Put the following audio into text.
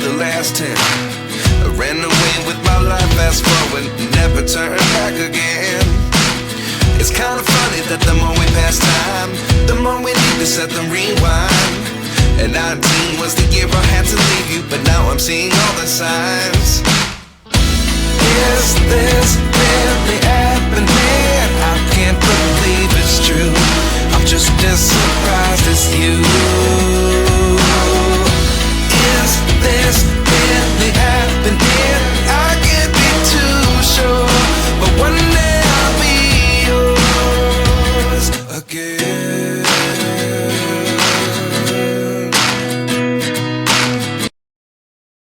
the last 10. I ran away with my life, fast forward, never turn back again. It's kind of funny that the more we pass time, the more we need to set them rewind. And 19 was the year I had to leave you, but now I'm seeing all the signs. Is this really happening? I can't believe it's true. I'm just as surprised as you.